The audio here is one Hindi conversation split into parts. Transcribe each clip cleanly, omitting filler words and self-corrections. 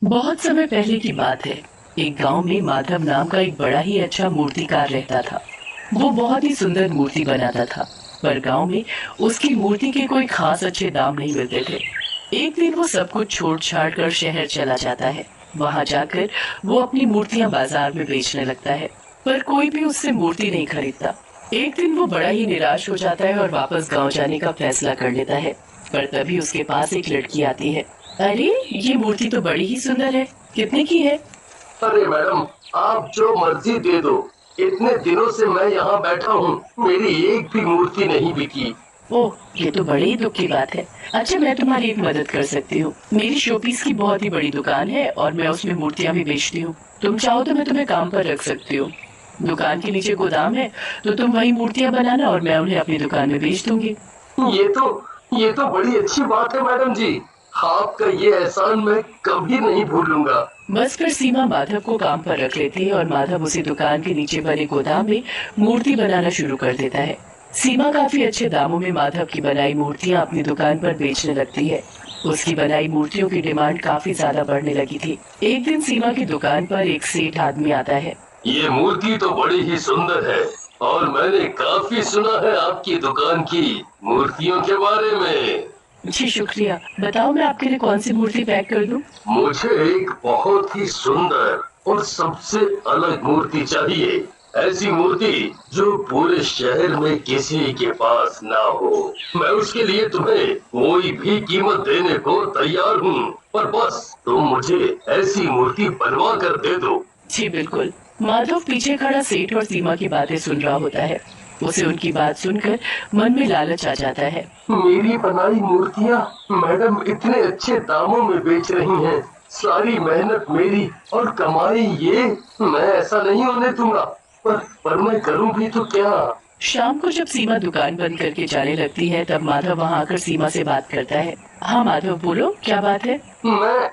बहुत समय पहले की बात है। एक गांव में माधव नाम का एक बड़ा ही अच्छा मूर्तिकार रहता था। वो बहुत ही सुंदर मूर्ति बनाता था, पर गांव में उसकी मूर्ति के कोई खास अच्छे दाम नहीं मिलते थे। एक दिन वो सब कुछ छोड़ छाड़ कर शहर चला जाता है। वहां जाकर वो अपनी मूर्तियां बाजार में बेचने लगता है, पर कोई भी उससे मूर्ति नहीं खरीदता। एक दिन वो बड़ा ही निराश हो जाता है और वापस गांव जाने का फैसला कर लेता है। पर तभी उसके पास एक लड़की आती है। अरे, ये मूर्ति तो बड़ी ही सुंदर है, कितने की है? अरे मैडम, आप जो मर्जी दे दो। इतने दिनों से मैं यहाँ बैठा हूँ, मेरी एक भी मूर्ति नहीं बिकी। ओह, ये तो बड़ी ही दुख की बात है। अच्छा, मैं तुम्हारी एक मदद कर सकती हूँ। मेरी शोपीस की बहुत ही बड़ी दुकान है और मैं उसमें मूर्तियाँ भी बेचती हूँ। तुम चाहो तो मैं तुम्हें काम पर रख सकती हूँ। दुकान के नीचे गोदाम है, तो तुम वही मूर्तियाँ बनाना और मैं उन्हें अपनी दुकान में बेच दूंगी। ये तो ये तो बड़ी अच्छी बात है मैडम जी। आपका ये एहसान मैं कभी नहीं भूलूंगा। बस फिर सीमा माधव को काम पर रख लेती है और माधव उसी दुकान के नीचे बने गोदाम में मूर्ति बनाना शुरू कर देता है। सीमा काफी अच्छे दामों में माधव की बनाई मूर्तियां अपनी दुकान पर बेचने लगती है। उसकी बनाई मूर्तियों की डिमांड काफी ज्यादा बढ़ने लगी थी। एक दिन सीमा की दुकान पर एक सेठ आदमी आता है। ये मूर्ति तो बड़ी ही सुंदर है और मैंने काफी सुना है आपकी दुकान की मूर्तियों के बारे में। जी शुक्रिया, बताओ मैं आपके लिए कौन सी मूर्ति पैक कर दूं? मुझे एक बहुत ही सुंदर और सबसे अलग मूर्ति चाहिए। ऐसी मूर्ति जो पूरे शहर में किसी के पास ना हो। मैं उसके लिए तुम्हें कोई भी कीमत देने को तैयार हूँ, पर बस तुम मुझे ऐसी मूर्ति बनवा कर दे दो। जी बिल्कुल। माधव पीछे खड़ा सेठ और सीमा की बातें सुन रहा होता है। उसे उनकी बात सुनकर मन में लालच आ जाता है। मेरी बनाई मूर्तियाँ मैडम इतने अच्छे दामों में बेच रही हैं। सारी मेहनत मेरी और कमाई ये। मैं ऐसा नहीं होने दूंगा। पर मैं करूँ भी तो क्या। शाम को जब सीमा दुकान बंद करके जाने लगती है, तब माधव वहाँ आकर सीमा से बात करता है। हाँ माधव, बोलो क्या बात है? मैं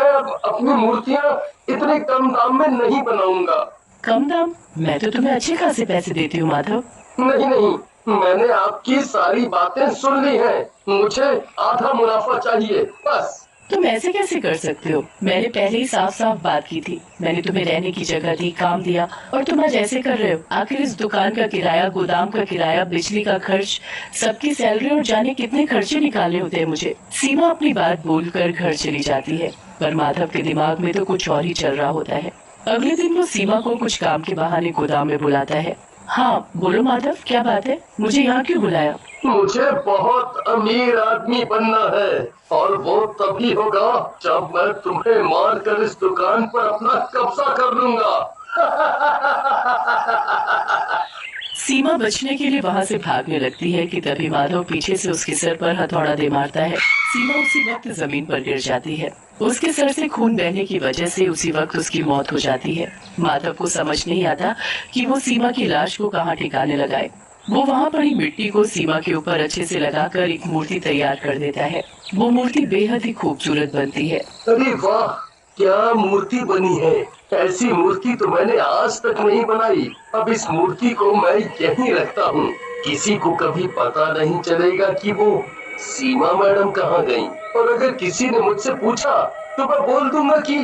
अब अपनी मूर्तियाँ इतने कम दाम में नहीं बनाऊंगा। कम दाम? मैं तो तुम्हें अच्छे खासे पैसे देती हूँ माधव। नहीं नहीं, मैंने आपकी सारी बातें सुन ली हैं। मुझे आधा मुनाफा चाहिए बस। तुम ऐसे कैसे कर सकते हो? मैंने पहले ही साफ साफ बात की थी। मैंने तुम्हें रहने की जगह दी, काम दिया, और तुम आज ऐसे कर रहे हो। आखिर इस दुकान का किराया, गोदाम का किराया, बिजली का खर्च, सबकी सैलरी और जाने कितने खर्चे निकालने होते हैं मुझे। सीमा अपनी बात बोलकर घर चली जाती है, पर माधव के दिमाग में तो कुछ और ही चल रहा होता है। अगले दिन वो सीमा को कुछ काम के बहाने गोदाम में बुलाता है। हाँ बोलो माधव, क्या बात है? मुझे यहाँ क्यों बुलाया? मुझे बहुत अमीर आदमी बनना है और वो तभी होगा जब मैं तुम्हें मार कर इस दुकान पर अपना कब्जा कर लूंगा। सीमा बचने के लिए वहाँ से भागने लगती है कि तभी माधव पीछे से उसके सर पर हथौड़ा दे मारता है। सीमा उसी वक्त जमीन पर गिर जाती है। उसके सर से खून बहने की वजह से उसी वक्त उसकी मौत हो जाती है। माधव को समझ नहीं आता कि वो सीमा की लाश को कहाँ ठिकाने लगाए। वो वहाँ पड़ी मिट्टी को सीमा के ऊपर अच्छे से लगाकर एक मूर्ति तैयार कर देता है। वो मूर्ति बेहद ही खूबसूरत बनती है। अरे वाह, क्या मूर्ति बनी है। ऐसी मूर्ति तो मैंने आज तक नहीं बनाई। अब इस मूर्ति को मैं यहीं रखता हूँ। किसी को कभी पता नहीं चलेगा कि वो सीमा मैडम कहाँ गई। और अगर किसी ने मुझसे पूछा तो मैं बोल दूंगा कि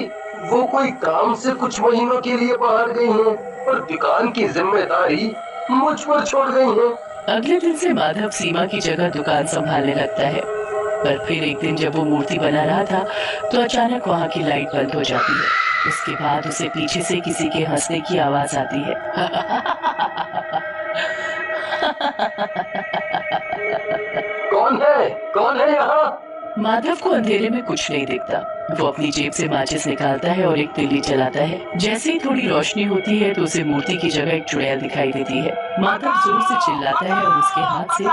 वो कोई काम से कुछ महीनों के लिए बाहर गई हैं और दुकान की जिम्मेदारी मुझ पर छोड़ गई हैं। अगले दिन से माधव सीमा की जगह दुकान संभालने लगता है। पर फिर एक दिन जब वो मूर्ति बना रहा था, तो अचानक वहाँ की लाइट बंद हो जाती है। उसके बाद उसे पीछे से किसी के हंसने की आवाज आती है। कौन है, कौन है यहाँ। माधव को अंधेरे में कुछ नहीं दिखता। वो अपनी जेब से माचिस निकालता है और एक तिल्ली जलाता है। जैसे ही थोड़ी रोशनी होती है, तो उसे मूर्ति की जगह एक चुड़ैल दिखाई देती है। माधव जोर से चिल्लाता है और उसके हाथ से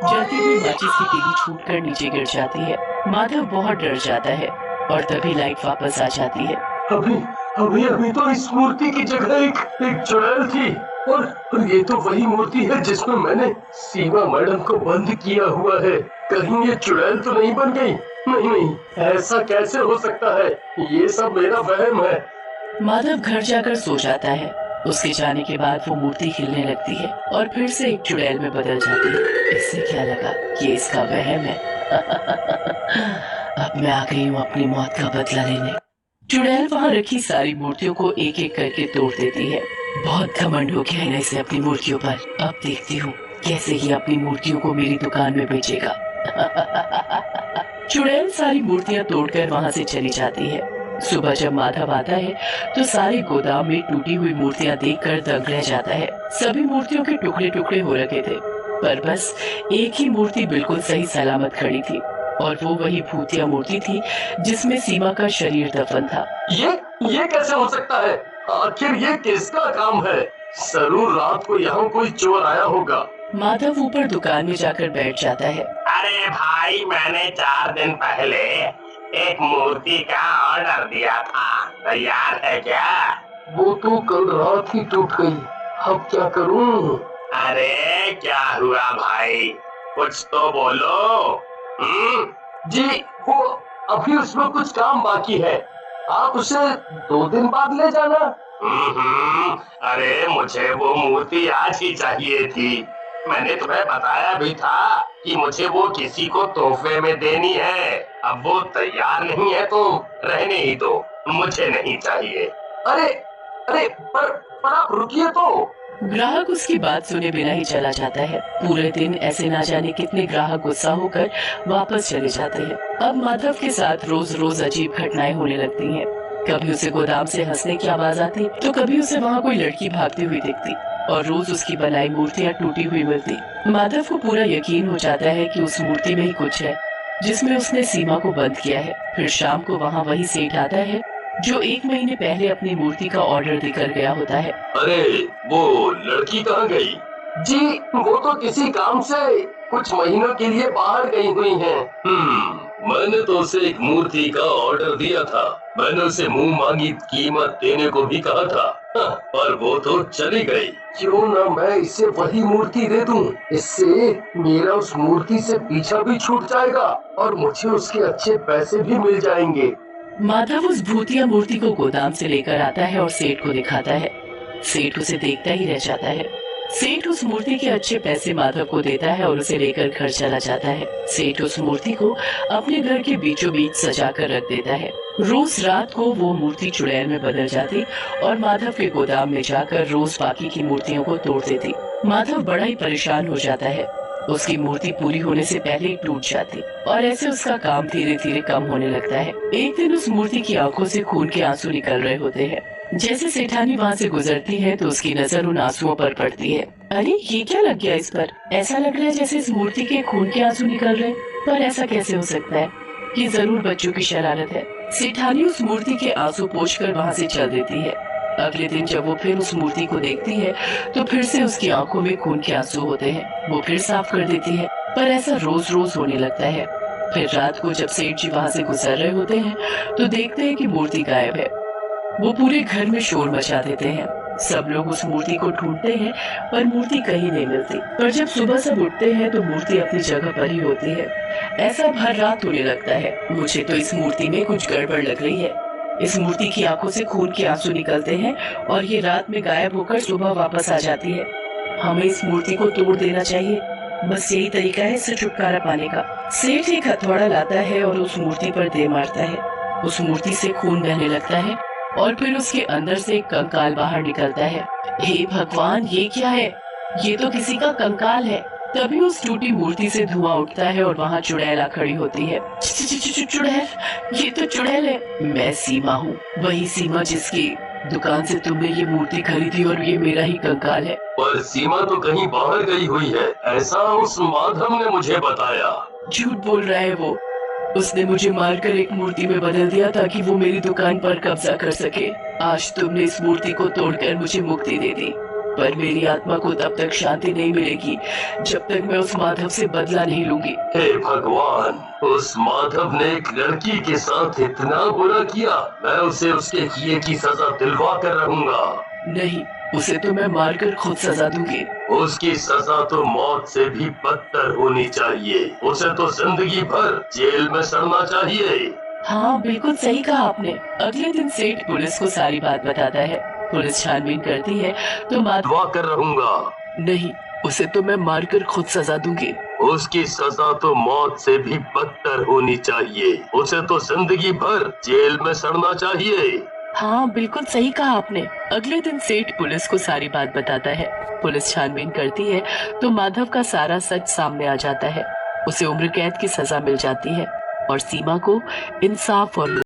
जलती हुई माचिस की तीली छूटकर नीचे गिर जाती है। माधव बहुत डर जाता है और तभी लाइट वापस आ जाती है। अभी अभी अभी तो इस मूर्ति की जगह एक एक चुड़ैल थी। और ये तो वही मूर्ति है जिसमें मैंने सीमा मैडम को बंद किया हुआ है। कहीं ये चुड़ैल तो नहीं बन गई। नहीं नहीं, ऐसा कैसे हो सकता है। ये सब मेरा वहम है। माधव घर जाकर सो जाता है। उसके जाने के बाद वो मूर्ति खिलने लगती है और फिर से एक चुड़ैल में बदल जाती है। इससे क्या लगा, ये इसका वहम है। अब मैं आ गई हूँ अपनी मौत का बदला लेने। चुड़ैल वहाँ रखी सारी मूर्तियों को एक एक करके तोड़ देती है। बहुत घमंड हो गया है ना इसे अपनी मूर्तियों पर। अब देखती हूँ कैसे ये अपनी मूर्तियों को मेरी दुकान में बेचेगा। चुड़ैल सारी मूर्तियां तोड़कर वहाँ से चली जाती है। सुबह जब माधव आता है तो सारे गोदाम में टूटी हुई मूर्तियां देखकर दंग रह जाता है। सभी मूर्तियों के टुकड़े टुकड़े हो रखे थे, पर बस एक ही मूर्ति बिल्कुल सही सलामत खड़ी थी, और वो वही भूतिया मूर्ति थी जिसमें सीमा का शरीर दफन था। ये कैसे हो सकता है? आखिर ये किसका काम है? जरूर रात को यहाँ कोई चोर आया होगा। माधव ऊपर दुकान में जाकर बैठ जाता है। अरे भाई, मैंने 4 दिन पहले एक मूर्ति का ऑर्डर दिया था, तैयार है क्या? वो तो कल रात ही टूट गई, अब क्या करूं? अरे क्या हुआ भाई, कुछ तो बोलो। जी, वो अभी उसमें कुछ काम बाकी है, आप उसे 2 दिन बाद ले जाना। अरे मुझे वो मूर्ति आज ही चाहिए थी। मैंने तुम्हें बताया भी था कि मुझे वो किसी को तोहफे में देनी है। अब वो तैयार नहीं है तो रहने ही दो, मुझे नहीं चाहिए। अरे अरे पर आप रुकिए तो। ग्राहक उसकी बात सुने बिना ही चला जाता है। पूरे दिन ऐसे ना जाने कितने ग्राहक गुस्सा होकर वापस चले जाते हैं। अब माधव के साथ रोज रोज अजीब घटनाएं होने लगती हैं। कभी उसे गोदाम से हंसने की आवाज आती तो कभी उसे वहाँ कोई लड़की भागती हुई दिखती, और रोज उसकी बनाई मूर्तियाँ टूटी हुई मिलती। माधव को पूरा यकीन हो जाता है कि उस मूर्ति में ही कुछ है जिसमें उसने सीमा को बंद किया है। फिर शाम को वहाँ वही सेठ आता है जो 1 महीने पहले अपनी मूर्ति का ऑर्डर देकर गया होता है। अरे वो लड़की कहाँ गई? जी, वो तो किसी काम से कुछ महीनों के लिए बाहर गई हुई हैं। मैंने तो उसे एक मूर्ति का ऑर्डर दिया था। मैंने उसे मुंह मांगी कीमत देने को भी कहा था, पर वो तो चली गई। क्यों ना मैं इसे वही मूर्ति दे दूं? इससे मेरा उस मूर्ति से पीछा भी छूट जाएगा और मुझे उसके अच्छे पैसे भी मिल जाएंगे। माधव उस भूतिया मूर्ति को गोदाम से लेकर आता है और सेठ को दिखाता है। सेठ उसे देखता ही रह जाता है। सेठ उस मूर्ति के अच्छे पैसे माधव को देता है और उसे लेकर घर चला जाता है। सेठ उस मूर्ति को अपने घर के बीचों बीच सजा कर रख देता है। रोज रात को वो मूर्ति चुड़ैल में बदल जाती और माधव के गोदाम में जाकर रोज बाकी की मूर्तियों को तोड़ देती। माधव बड़ा ही परेशान हो जाता है। उसकी मूर्ति पूरी होने से पहले ही टूट जाती और ऐसे उसका काम धीरे धीरे कम होने लगता है। एक दिन उस मूर्ति की आंखों से खून के आंसू निकल रहे होते हैं। जैसे सेठानी वहाँ से गुजरती है तो उसकी नजर उन आंसुओं पर पड़ती है। अरे ये क्या लग गया इस पर? ऐसा लग रहा है जैसे इस मूर्ति के खून के आंसू निकल रहे, पर ऐसा कैसे हो सकता है? ये जरूर बच्चों की शरारत है। सेठानी उस मूर्ति के आंसू पोंछकर वहाँ से चल देती है। अगले दिन जब वो फिर उस मूर्ति को देखती है तो फिर से उसकी आंखों में खून के आंसू होते हैं। वो फिर साफ कर देती है, पर ऐसा रोज रोज होने लगता है। फिर रात को जब सेठ जी वहाँ से गुजर रहे होते हैं तो देखते हैं कि मूर्ति गायब है। वो पूरे घर में शोर मचा देते हैं। सब लोग उस मूर्ति को ढूंढते हैं पर मूर्ति कहीं नहीं मिलती। पर जब सुबह सब उठते हैं तो मूर्ति अपनी जगह पर ही होती है। ऐसा भर रात होने लगता है। मुझे तो इस मूर्ति में कुछ गड़बड़ लग रही है। इस मूर्ति की आंखों से खून के आंसू निकलते हैं और ये रात में गायब होकर सुबह वापस आ जाती है। हमें इस मूर्ति को तोड़ देना चाहिए, बस यही तरीका है इससे छुटकारा पाने का। सेठ एक हथौड़ा लाता है और उस मूर्ति पर दे मारता है। उस मूर्ति से खून बहने लगता है और फिर उसके अंदर से एक कंकाल बाहर निकलता है। हे भगवान, ये क्या है? ये तो किसी का कंकाल है। तभी उस टूटी मूर्ति से धुआं उठता है और वहाँ चुड़ैल खड़ी होती है। चुड़ैल, ये तो चुड़ैल है। मैं सीमा हूँ, वही सीमा जिसकी दुकान से तुमने ये मूर्ति खरीदी और ये मेरा ही कंकाल है। पर सीमा तो कहीं बाहर गई हुई है, ऐसा उस माधव ने मुझे बताया। झूठ बोल रहा है वो। उसने मुझे मारकर एक मूर्ति में बदल दिया ताकि वो मेरी दुकान पर कब्जा कर सके। आज तुमने इस मूर्ति को तोड़कर मुझे मुक्ति दे दी, पर मेरी आत्मा को तब तक शांति नहीं मिलेगी जब तक मैं उस माधव से बदला नहीं लूंगी। हे भगवान, उस माधव ने एक लड़की के साथ इतना बुरा किया, मैं उसे उसके किए की सजा दिलवा कर रहूंगा। नहीं, उसे तो मैं मारकर खुद सजा दूंगी। उसकी सजा तो मौत से भी बदतर होनी चाहिए। उसे तो जिंदगी भर जेल में सड़ना चाहिए। हाँ, बिल्कुल सही कहा आपने। अगले दिन सेठ पुलिस को सारी बात बताता है। पुलिस छानबीन करती है तो दुआ कर रहूंगा। नहीं, उसे तो मैं मारकर खुद सजा दूंगी। उसकी सजा तो मौत से भी बदतर होनी चाहिए। उसे तो जिंदगी भर जेल में सड़ना चाहिए। हाँ, बिल्कुल सही कहा आपने। अगले दिन सेठ पुलिस को सारी बात बताता है। पुलिस छानबीन करती है तो माधव का सारा सच सामने आ जाता है। उसे उम्र कैद की सजा मिल जाती है और सीमा को इंसाफ और